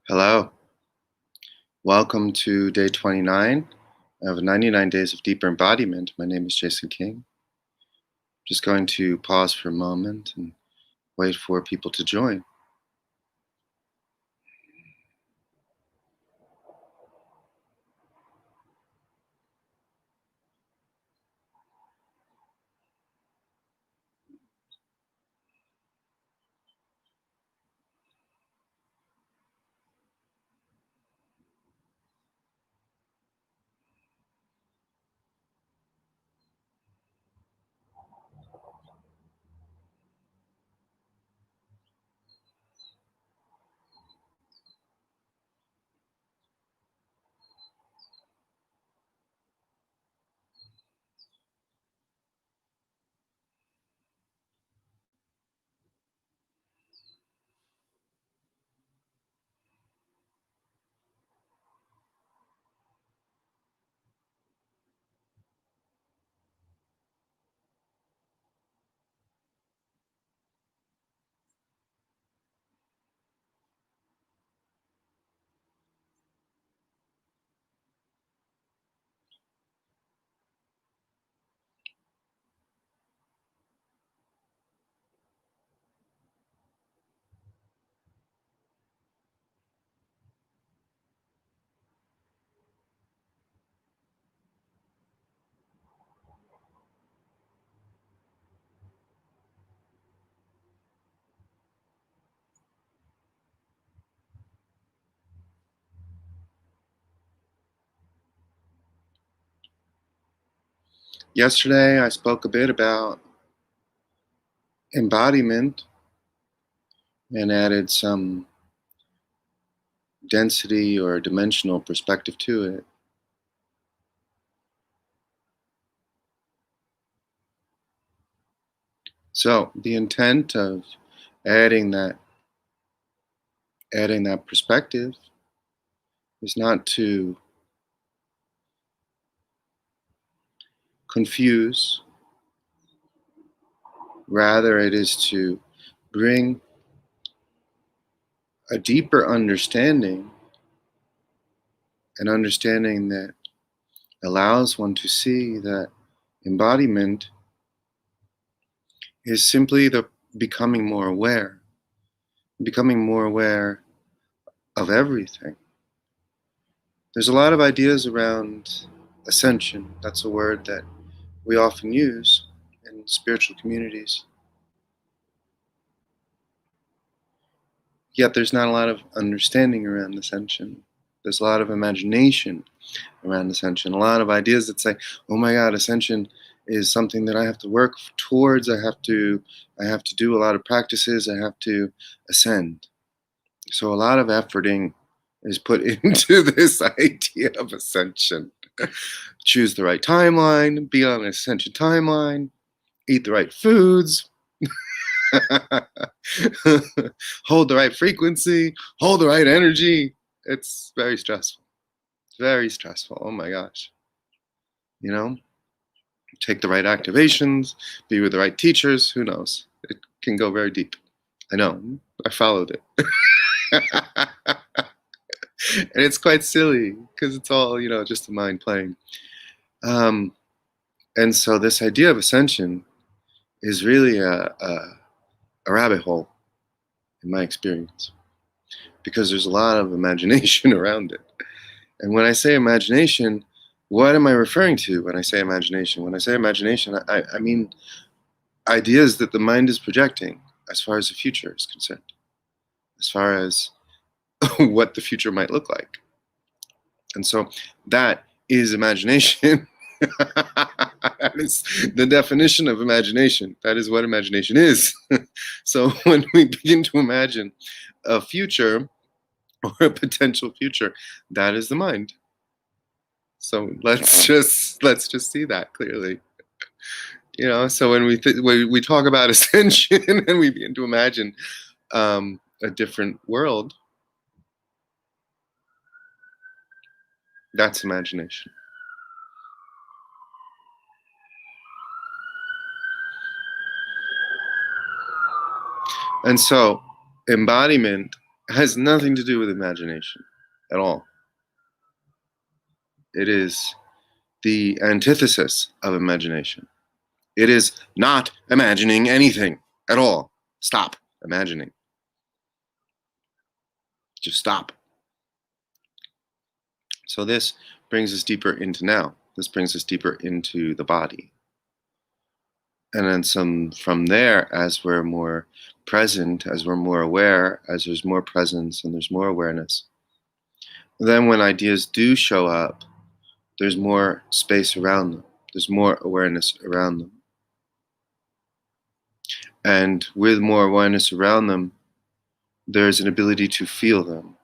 Hello. Welcome to day 29 of 99 Days of Deeper Embodiment. My name is Jason King. Just going to pause for a moment and wait for people to join. Yesterday, I spoke a bit about embodiment and added some density or dimensional perspective to it. So, the intent of adding that perspective is not to confuse. Rather, it is to bring a deeper understanding, an understanding that allows one to see that embodiment is simply the becoming more aware of everything. There's a lot of ideas around ascension. That's a word that we often use in spiritual communities. Yet there's not a lot of understanding around ascension. There's a lot of imagination around ascension. A lot of ideas that say, "Oh my God, ascension is something that I have to work towards. I have to do a lot of practices. I have to ascend." So a lot of efforting is put into this idea of ascension. Choose the right timeline, be on an ascension timeline, eat the right foods, hold the right frequency, hold the right energy. It's very stressful. Very stressful. Oh my gosh. You know, take the right activations, be with the right teachers. Who knows? It can go very deep. I know. I followed it. And it's quite silly because it's all, just the mind playing. Um, and so this idea of ascension is really a rabbit hole in my experience because there's a lot of imagination around it. And when I say imagination, what am I referring to when I say imagination? When I say imagination, I mean ideas that the mind is projecting as far as the future is concerned, as far as what the future might look like. And so that is imagination. That is the definition of imagination. That is what imagination is. So when we begin to imagine a future or a potential future, that is the mind. So let's just see that clearly. So when when we talk about ascension and we begin to imagine a different world, that's imagination. And so embodiment It has nothing to do with imagination at all. It is the antithesis of imagination. It is not imagining anything at all. Stop imagining. Just stop. So this brings us deeper into now. This brings us deeper into the body. And then from there, as we're more present, as we're more aware, as there's more presence and there's more awareness, then when ideas do show up, there's more space around them. There's more awareness around them. And with more awareness around them, there's an ability to feel them.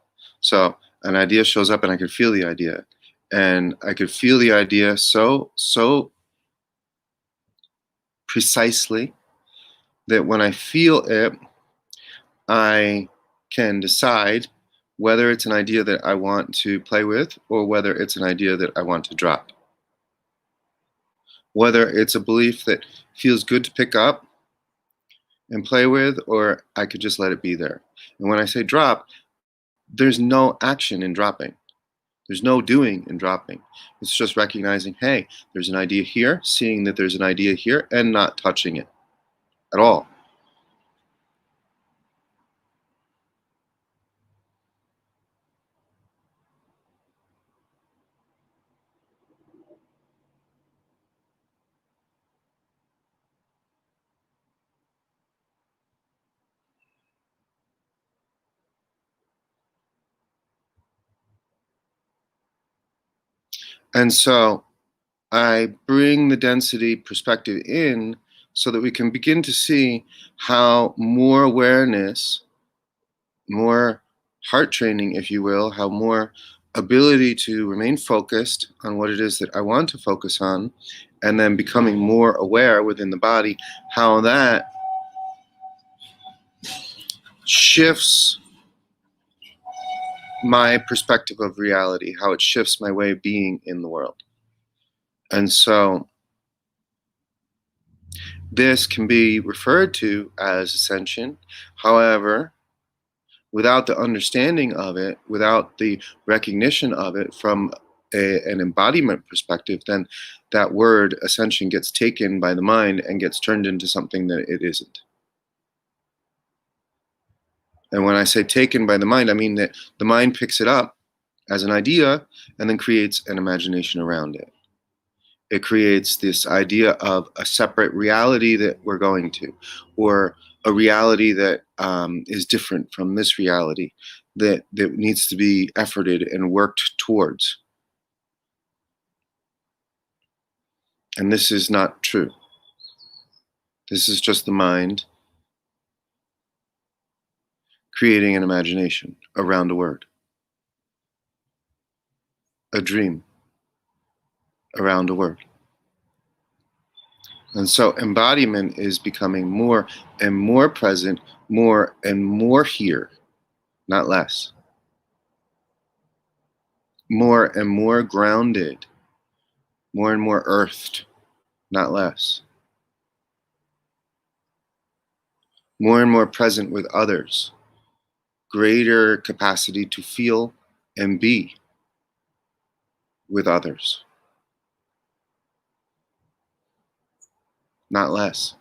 So an idea shows up and I can feel the idea. And I could feel the idea so precisely that when I feel it, I can decide whether it's an idea that I want to play with or whether it's an idea that I want to drop. Whether it's a belief that feels good to pick up and play with, or I could just let it be there. And when I say drop, there's no action in dropping. There's no doing in dropping. It's just recognizing, hey, there's an idea here, seeing that there's an idea here, and not touching it at all. And so I bring the density perspective in so that we can begin to see how more awareness, more heart training, if you will, how more ability to remain focused on what it is that I want to focus on, and then becoming more aware within the body, how that shifts my perspective of reality, how it shifts my way of being in the world. And so this can be referred to as ascension. However, without the understanding of it, without the recognition of it from an embodiment perspective, then that word ascension gets taken by the mind and gets turned into something that it isn't. And when I say taken by the mind, I mean that the mind picks it up as an idea and then creates an imagination around it. It creates this idea of a separate reality that we're going to, or a reality that is different from this reality that needs to be efforted and worked towards. And this is not true. This is just the mind creating an imagination around a word, a dream around a word. And so embodiment is becoming more and more present, more and more here, not less. More and more grounded, more and more earthed, not less. More and more present with others, greater capacity to feel and be with others, not less.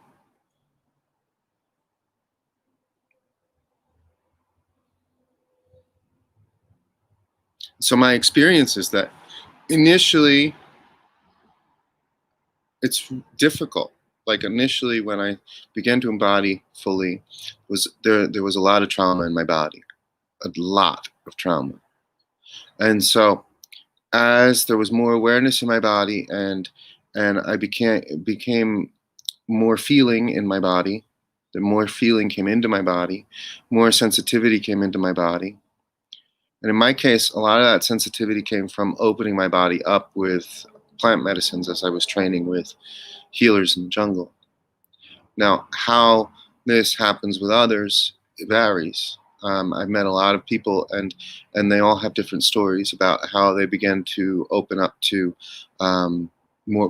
So my experience is that initially it's difficult. Like initially when I began to embody fully, there was a lot of trauma in my body, a lot of trauma. And so as there was more awareness in my body and I became more feeling in my body, the more feeling came into my body, more sensitivity came into my body. And in my case, a lot of that sensitivity came from opening my body up with plant medicines as I was training with healers in the jungle. Now, how this happens with others, it varies. I've met a lot of people, and they all have different stories about how they began to open up to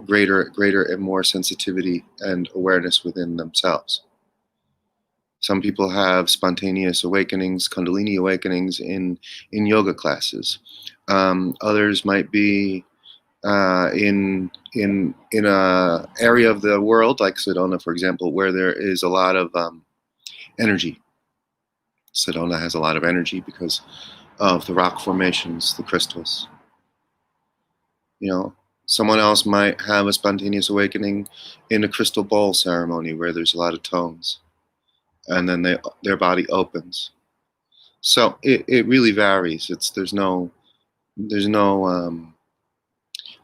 greater and more sensitivity and awareness within themselves. Some people have spontaneous awakenings, Kundalini awakenings in yoga classes. Others might be in a area of the world like Sedona, for example, where there is a lot of energy. Sedona has a lot of energy because of the rock formations, the crystals. You know, someone else might have a spontaneous awakening in a crystal bowl ceremony where there's a lot of tones, and then their body opens. So it really varies. There's no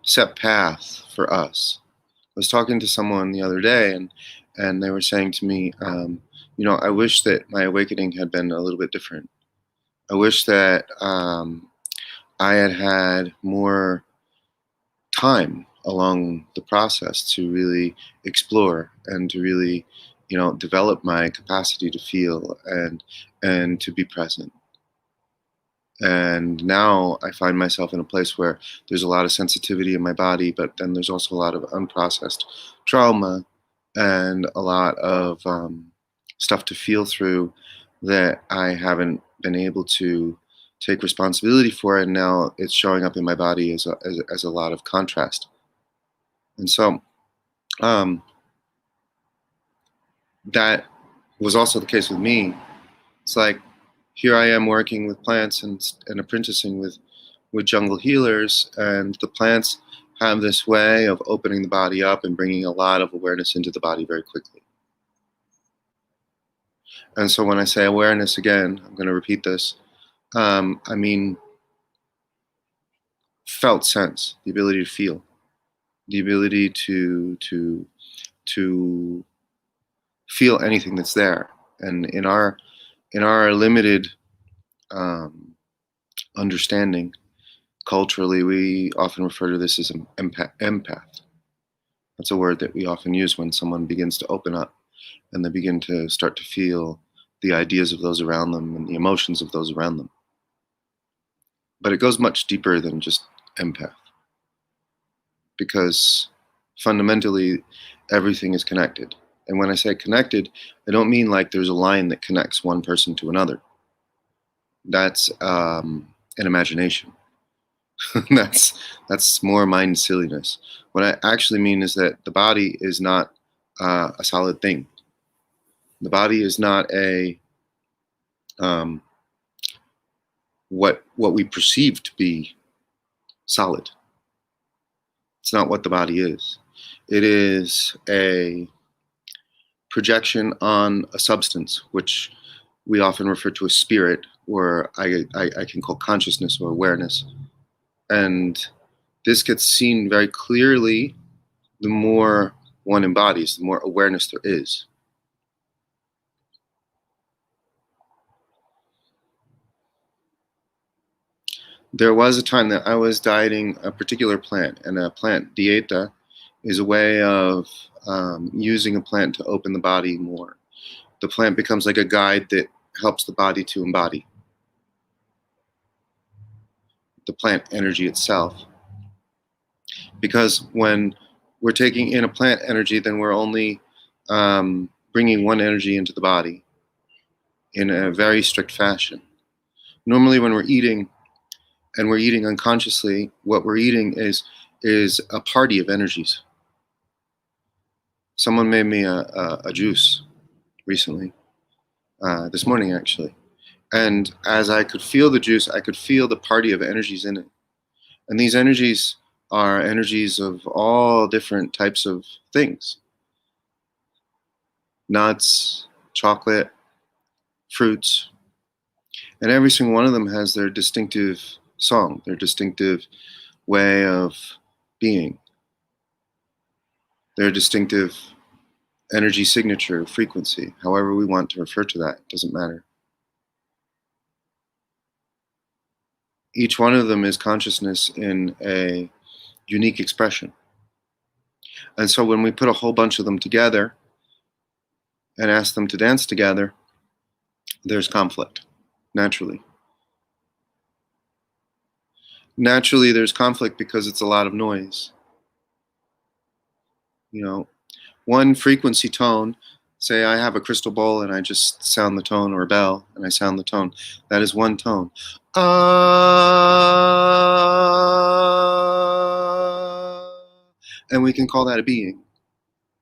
set path for us. I was talking to someone the other day, and they were saying to me, I wish that my awakening had been a little bit different. I wish that I had had more time along the process to really explore and to really, develop my capacity to feel and to be present. And now I find myself in a place where there's a lot of sensitivity in my body, but then there's also a lot of unprocessed trauma and a lot of stuff to feel through that I haven't been able to take responsibility for. And now it's showing up in my body as a lot of contrast. And so that was also the case with me. It's like, here I am working with plants and apprenticing with jungle healers, and the plants have this way of opening the body up and bringing a lot of awareness into the body very quickly. And so when I say awareness again, I'm going to repeat this, I mean felt sense, the ability to feel, the ability to feel anything that's there. And in our limited understanding, culturally, we often refer to this as an empath. That's a word that we often use when someone begins to open up and they begin to start to feel the ideas of those around them and the emotions of those around them. But it goes much deeper than just empath, because fundamentally everything is connected. And when I say connected, I don't mean like there's a line that connects one person to another. That's an imagination. that's more mind silliness. What I actually mean is that the body is not a solid thing. The body is not a what we perceive to be solid. It's not what the body is. It is a projection on a substance, which we often refer to as spirit, or I can call consciousness or awareness. And this gets seen very clearly the more one embodies, the more awareness there is. There was a time that I was dieting a particular plant, and a plant, dieta, is a way of using a plant to open the body more. The plant becomes like a guide that helps the body to embody the plant energy itself. Because when we're taking in a plant energy, then we're only bringing one energy into the body in a very strict fashion. Normally when we're eating, and we're eating unconsciously, what we're eating is a party of energies. Someone made me a juice recently, this morning actually. And as I could feel the juice, I could feel the party of energies in it. And these energies are energies of all different types of things. Nuts, chocolate, fruits. And every single one of them has their distinctive song, their distinctive way of being, their distinctive energy signature, frequency, however we want to refer to that, doesn't matter. Each one of them is consciousness in a unique expression. And so when we put a whole bunch of them together and ask them to dance together, there's conflict, naturally. Naturally, there's conflict because it's a lot of noise. One frequency tone Say I have a crystal bowl and I just sound the tone, or a bell, and I sound the tone. That is one tone. And we can call that a being.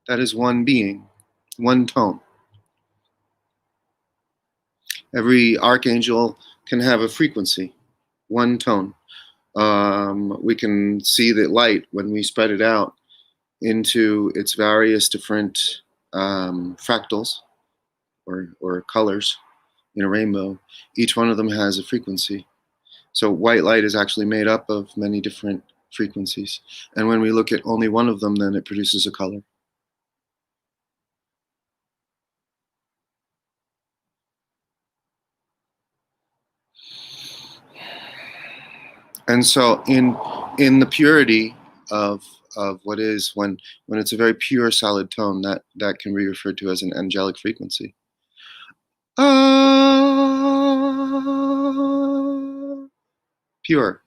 That is one being, one tone. Every archangel can have a frequency, one tone. We can see that light, when we spread it out into its various different fractals or colors in a rainbow, each one of them has a frequency. So white light is actually made up of many different frequencies. And when we look at only one of them, then it produces a color. And so in the purity of what is, when it's a very pure solid tone, that can be referred to as an angelic frequency. Pure,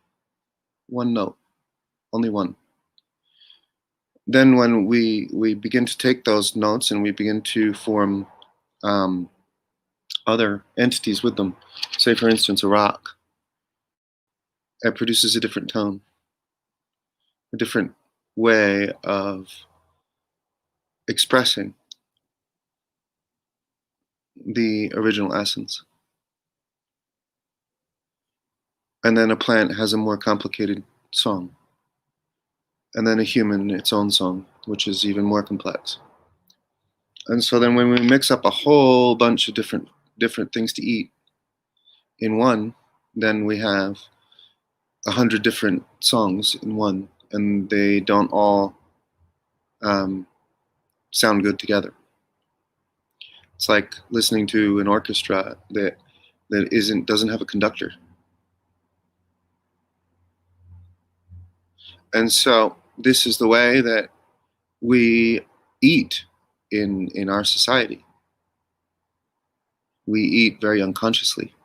one note, only one. Then when we begin to take those notes and we begin to form other entities with them, say for instance a rock, it produces a different tone, a different way of expressing the original essence. And then a plant has a more complicated song. And then a human, its own song, which is even more complex. And so then when we mix up a whole bunch of different things to eat in one, then we have 100 different songs in one, and they don't all sound good together. It's like listening to an orchestra that doesn't have a conductor. And so this is the way that we eat in our society. We eat very unconsciously.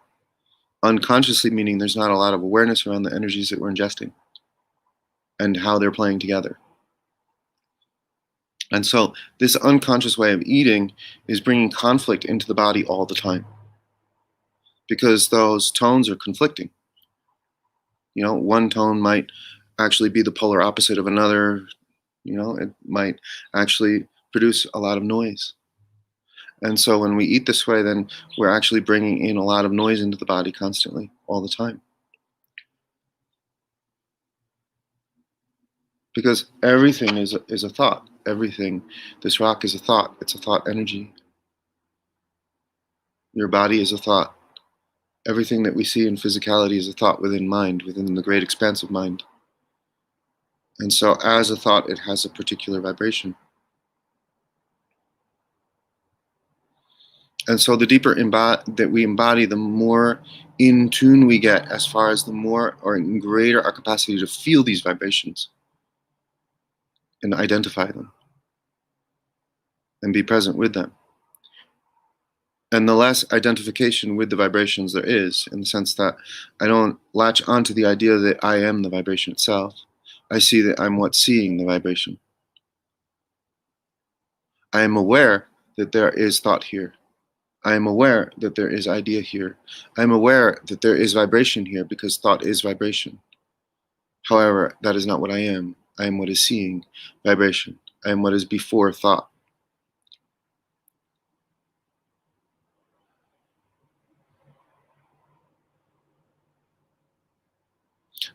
Unconsciously meaning there's not a lot of awareness around the energies that we're ingesting and how they're playing together. And so this unconscious way of eating is bringing conflict into the body all the time, because those tones are conflicting. You know, one tone might actually be the polar opposite of another. You know, it might actually produce a lot of noise. And so when we eat this way, then we're actually bringing in a lot of noise into the body constantly, all the time. Because everything is a thought. Everything, this rock is a thought. It's a thought energy. Your body is a thought. Everything that we see in physicality is a thought within mind, within the great expanse of mind. And so as a thought, it has a particular vibration. And so the deeper that we embody, the more in tune we get, as far as the more or greater our capacity to feel these vibrations and identify them and be present with them. And the less identification with the vibrations there is, in the sense that I don't latch onto the idea that I am the vibration itself. I see that I'm what's seeing the vibration. I am aware that there is thought here. I am aware that there is idea here. I am aware that there is vibration here, because thought is vibration. However, that is not what I am. I am what is seeing vibration. I am what is before thought.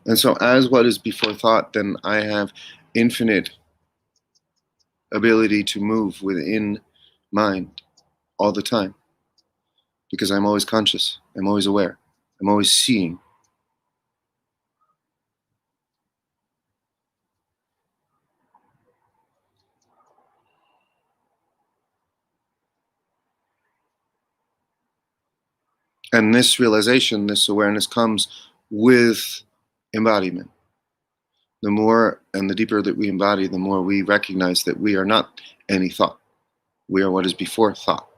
And so as what is before thought, then I have infinite ability to move within mind all the time, because I'm always conscious, I'm always aware, I'm always seeing. And this realization, this awareness comes with embodiment. The more and the deeper that we embody, the more we recognize that we are not any thought. We are what is before thought.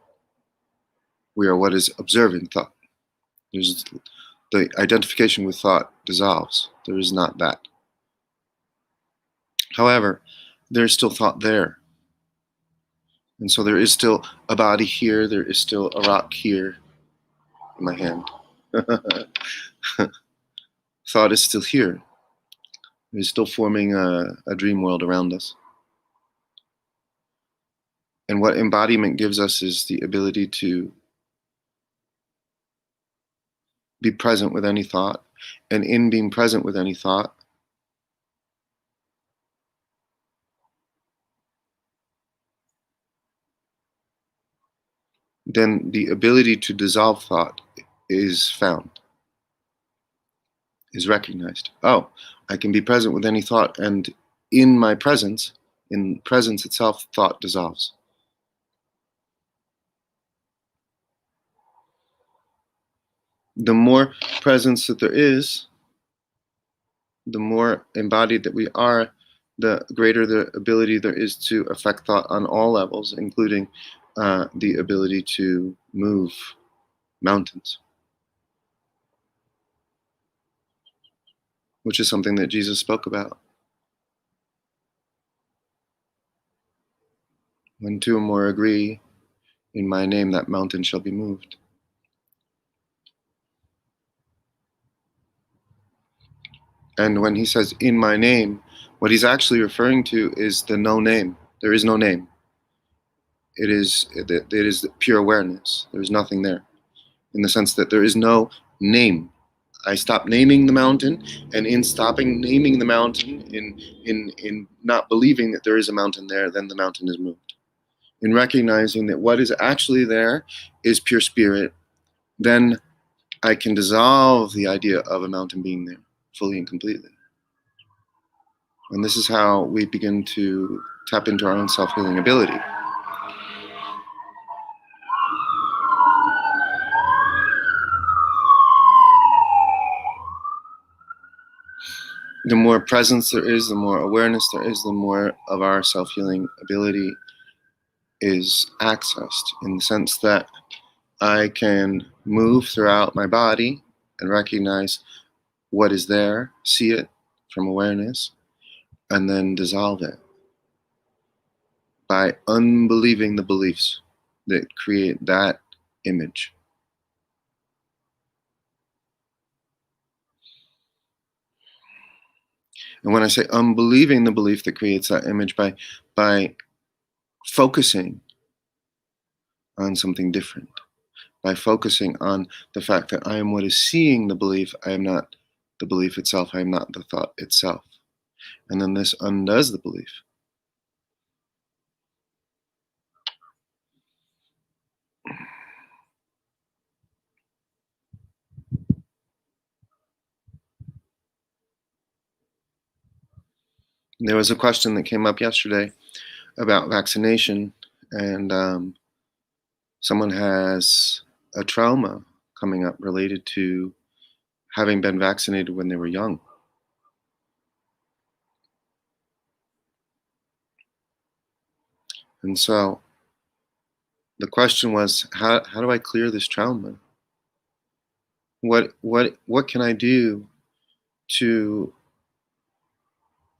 We are what is observing thought. There's the identification with thought dissolves. There is not that. However, there's still thought there. And so there is still a body here, there is still a rock here in my hand. Thought is still here. It is still forming a dream world around us. And what embodiment gives us is the ability to be present with any thought. And in being present with any thought, then the ability to dissolve thought is found, is recognized. Oh, I can be present with any thought, and in my presence, in presence itself, thought dissolves. The more presence that there is, the more embodied that we are, the greater the ability there is to affect thought on all levels, including the ability to move mountains, which is something that Jesus spoke about. When two or more agree in my name, that mountain shall be moved. And when he says in my name, what he's actually referring to is the no name. There is no name. It is pure awareness. There is nothing there, in the sense that there is no name. I stop naming the mountain, and in stopping naming the mountain, in not believing that there is a mountain there, then the mountain is moved. In recognizing that what is actually there is pure spirit, then I can dissolve the idea of a mountain being there fully and completely. And this is how we begin to tap into our own self-healing ability. The more presence there is, the more awareness there is, the more of our self-healing ability is accessed, in the sense that I can move throughout my body and recognize what is there, see it from awareness, and then dissolve it by unbelieving the beliefs that create that image. And when I say unbelieving the belief that creates that image, by focusing on something different, by focusing on the fact that I am what is seeing the belief, I am not the belief itself, I am not the thought itself. And then this undoes the belief. There was a question that came up yesterday about vaccination, and someone has a trauma coming up related to having been vaccinated when they were young. And so the question was, how do I clear this trauma? What can I do to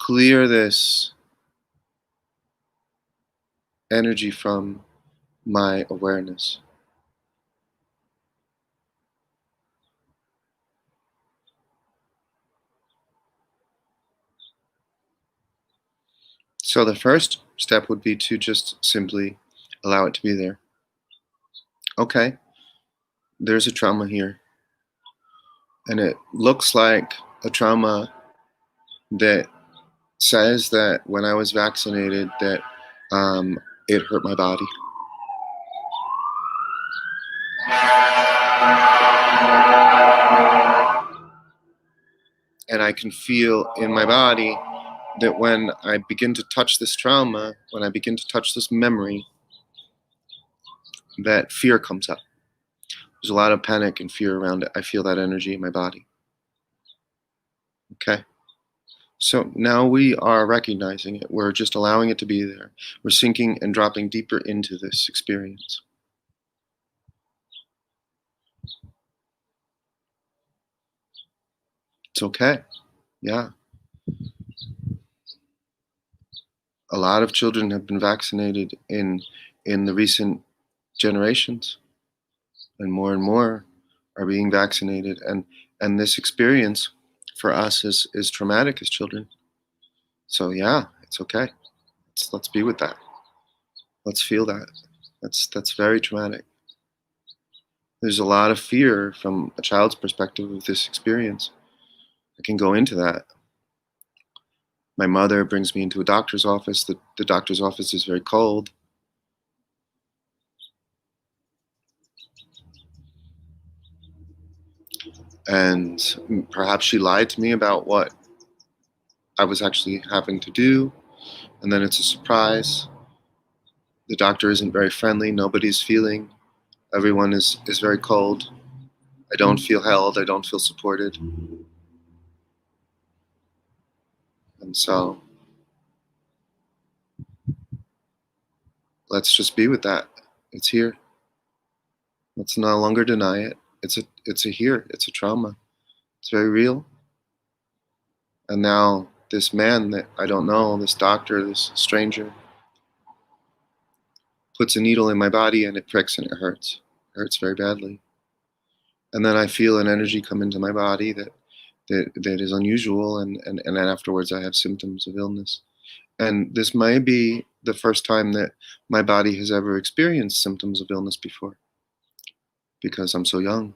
clear this energy from my awareness? So the first step would be to just simply allow it to be there. Okay, there's a trauma here, and it looks like a trauma that says that when I was vaccinated that it hurt my body. And I can feel in my body that when I begin to touch this trauma, when I begin to touch this memory, that fear comes up. There's a lot of panic and fear around it. I feel that energy in my body. Okay? So now we are recognizing it. We're just allowing it to be there. We're sinking and dropping deeper into this experience. It's okay. Yeah. A lot of children have been vaccinated in in the recent generations, and more are being vaccinated, and this experience for us is traumatic as children. So yeah, it's okay. Let's be with that. Let's feel that. That's very traumatic. There's a lot of fear from a child's perspective of this experience. I can go into that. My mother brings me into a doctor's office. The doctor's office is very cold. And perhaps she lied to me about what I was actually having to do. And then it's a surprise. The doctor isn't very friendly. Nobody's feeling. Everyone is very cold. I don't feel held. I don't feel supported. And so let's just be with that. It's here. Let's no longer deny it. It's a here. It's a trauma. It's very real. And now this man that I don't know, this doctor, this stranger, puts a needle in my body and it pricks and it hurts. It hurts very badly. And then I feel an energy come into my body that is unusual, and then afterwards I have symptoms of illness. And this may be the first time that my body has ever experienced symptoms of illness before, because I'm so young.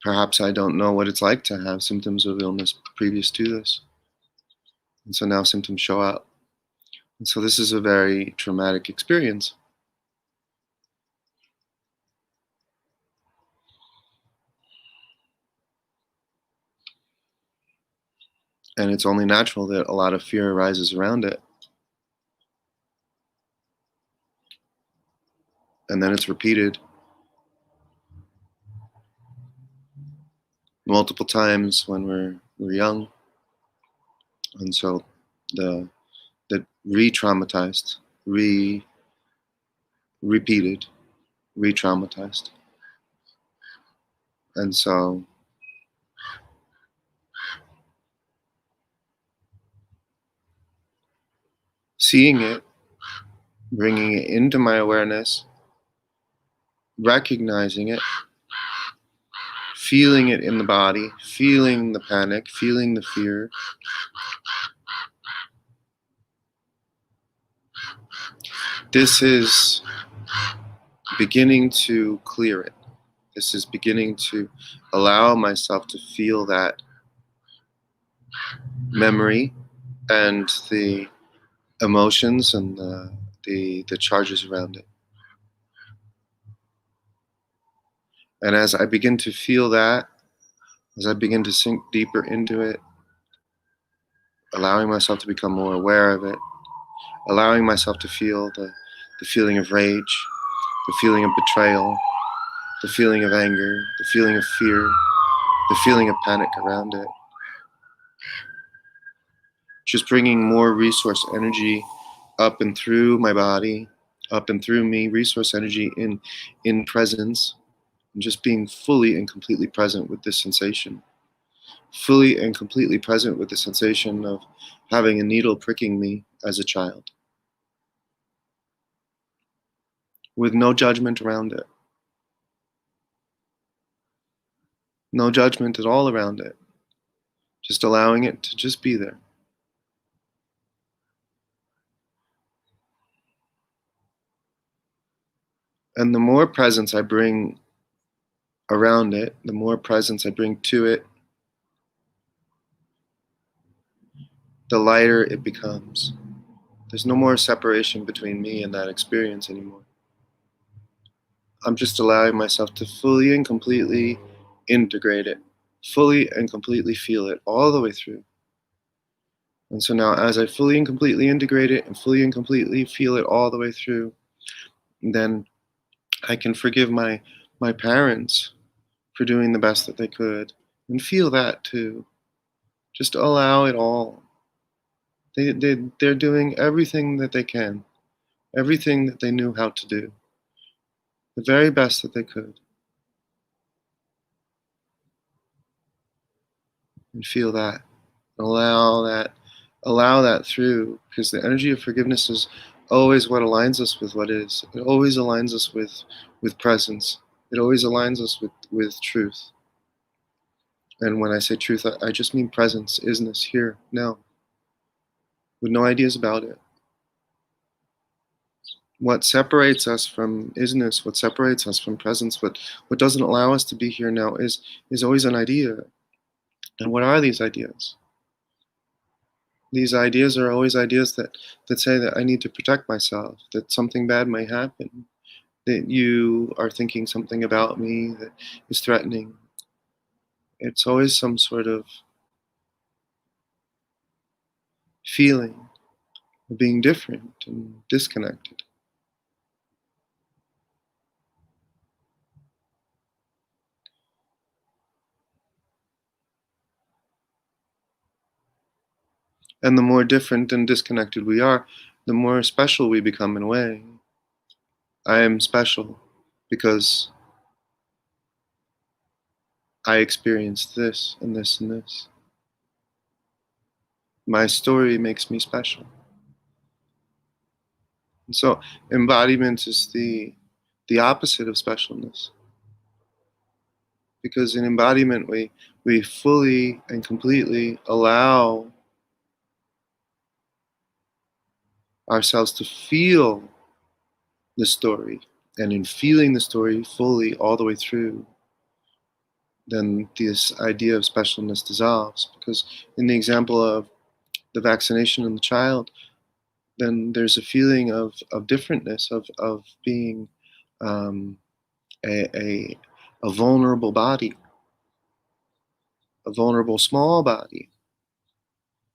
Perhaps I don't know what it's like to have symptoms of illness previous to this. And so now symptoms show up. And so this is a very traumatic experience. And it's only natural that a lot of fear arises around it. And then it's repeated multiple times when we're young. And so the re-traumatized, repeated, re-traumatized. And so seeing it, bringing it into my awareness, recognizing it, feeling it in the body, feeling the panic, feeling the fear. This is beginning to clear it. This is beginning to allow myself to feel that memory and the emotions and the charges around it. And as I begin to feel that, as I begin to sink deeper into it, allowing myself to become more aware of it, allowing myself to feel the feeling of rage, the feeling of betrayal, the feeling of anger, the feeling of fear, the feeling of panic around it. Just bringing more resource energy up and through my body, up and through me, resource energy in presence, and just being fully and completely present with this sensation. Fully and completely present with the sensation of having a needle pricking me as a child, with no judgment around it. No judgment at all around it. Just allowing it to just be there. And the more presence I bring around it, the more presence I bring to it, the lighter it becomes. There's no more separation between me and that experience anymore. I'm just allowing myself to fully and completely integrate it, fully and completely feel it all the way through. And so now, as I fully and completely integrate it and fully and completely feel it all the way through, then I can forgive my parents for doing the best that they could, and feel that too. Just allow it all. They're doing everything that they can, everything that they knew how to do, the very best that they could. And feel that. Allow that. Allow that through, because the energy of forgiveness is always what aligns us with what is. It always aligns us with presence. It always aligns us with truth. And when I say truth, I just mean presence, isness, here, now, with no ideas about it. What separates us from isness, what separates us from presence, what doesn't allow us to be here now is always an idea. And what are these ideas? These ideas are always ideas that say that I need to protect myself, that something bad might happen, that you are thinking something about me that is threatening. It's always some sort of feeling of being different and disconnected. And the more different and disconnected we are, the more special we become in a way. I am special because I experienced this and this and this. My story makes me special. And so embodiment is the opposite of specialness. Because in embodiment we fully and completely allow ourselves to feel the story. And in feeling the story fully all the way through, then this idea of specialness dissolves. Because in the example of the vaccination in the child, then there's a feeling of differentness, of being um, a, a, a vulnerable body, a vulnerable small body,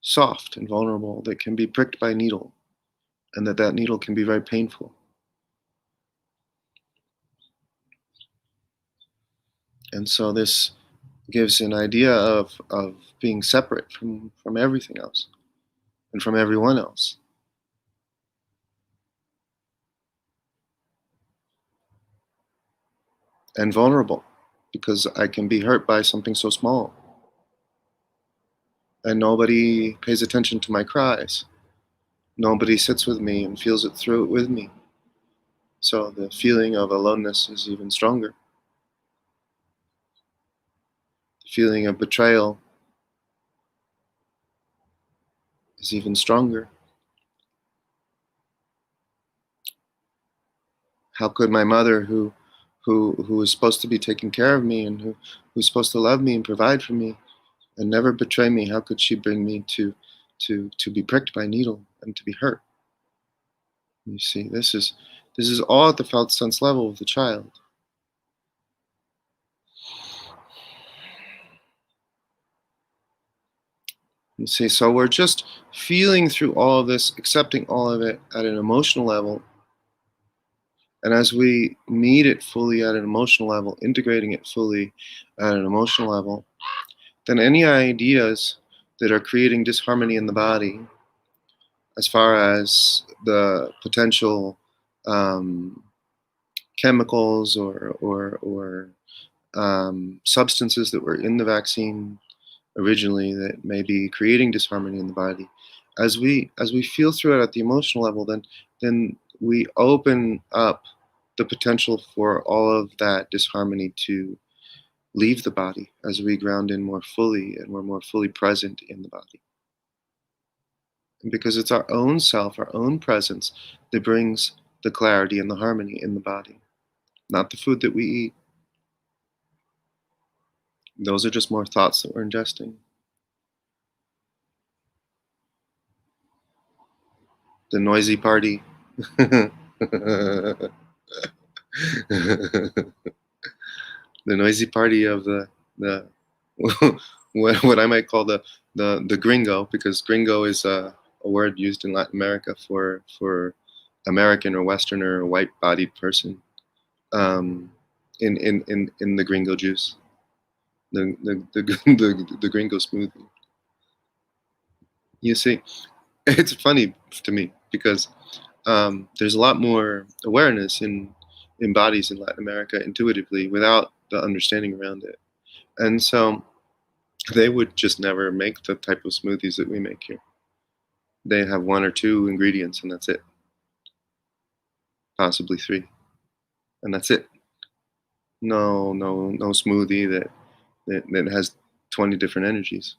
soft and vulnerable, that can be pricked by a needle, and that needle can be very painful. And so this gives an idea of being separate from everything else and from everyone else, and vulnerable because I can be hurt by something so small, and nobody pays attention to my cries. Nobody sits with me and feels it through it with me. So the feeling of aloneness is even stronger. The feeling of betrayal is even stronger. How could my mother, who is supposed to be taking care of me and who's supposed to love me and provide for me and never betray me, how could she bring me to be pricked by a needle and to be hurt? You see, this is all at the felt sense level of the child. You see, so we're just feeling through all of this, accepting all of it at an emotional level. And as we meet it fully at an emotional level, integrating it fully at an emotional level, then any ideas that are creating disharmony in the body, as far as the potential um, chemicals or substances that were in the vaccine originally that may be creating disharmony in the body, as we feel through it at the emotional level, then we open up the potential for all of that disharmony to leave the body as we ground in more fully and we're more fully present in the body. And because it's our own self, our own presence that brings the clarity and the harmony in the body, not the food that we eat. Those are just more thoughts that we're ingesting. The noisy party. The noisy party of the what I might call the gringo, because gringo is a word used in Latin America for American or Westerner or white-bodied person, um, in the gringo juice, the gringo smoothie. You see, it's funny to me because there's a lot more awareness in bodies in Latin America intuitively without the understanding around it, and so they would just never make the type of smoothies that we make here. They have one or two ingredients and that's it. possibly 3, and that's it. No smoothie that has 20 different energies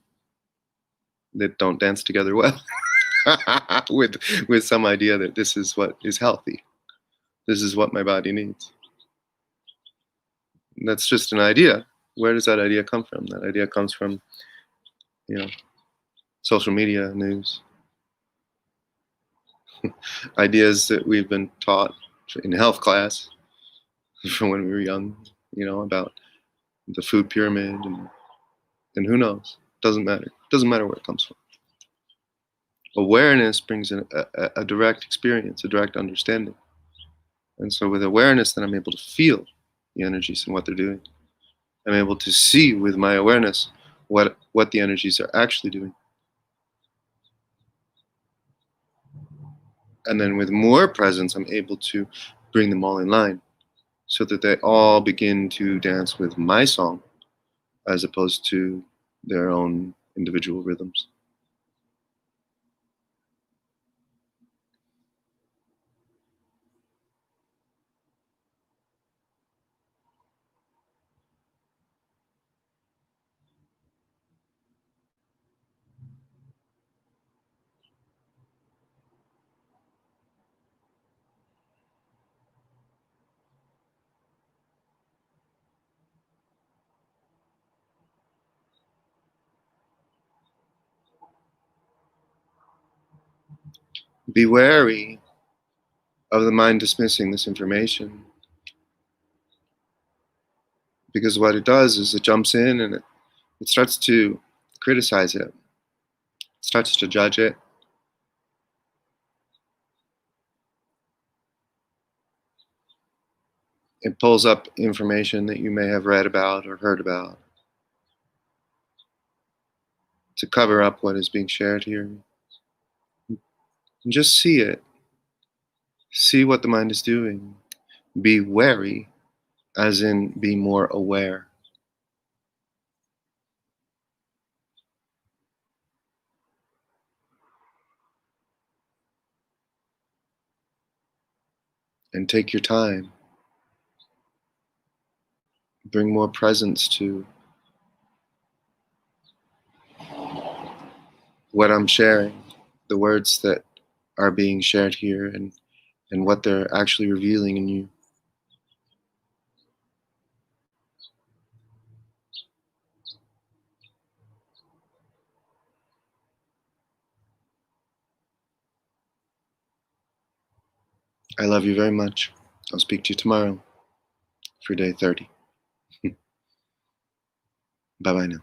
that don't dance together well with some idea that this is what is healthy. This is what my body needs. That's just an idea. Where does that idea come from? That idea comes from, you know, social media, news, ideas that we've been taught in health class from when we were young, about the food pyramid, and who knows? Doesn't matter. Doesn't matter where it comes from. Awareness brings a direct experience, a direct understanding. And so with awareness, then I'm able to feel the energies and what they're doing. I'm able to see with my awareness what the energies are actually doing. And then with more presence, I'm able to bring them all in line so that they all begin to dance with my song as opposed to their own individual rhythms. Be wary of the mind dismissing this information, because what it does is it jumps in and it starts to criticize it, starts to judge it. It pulls up information that you may have read about or heard about to cover up what is being shared here. And just see it. See what the mind is doing. Be wary, as in be more aware. And take your time. Bring more presence to what I'm sharing, the words that are being shared here, and what they're actually revealing in you. I love you very much. I'll speak to you tomorrow for day 30. Bye bye now.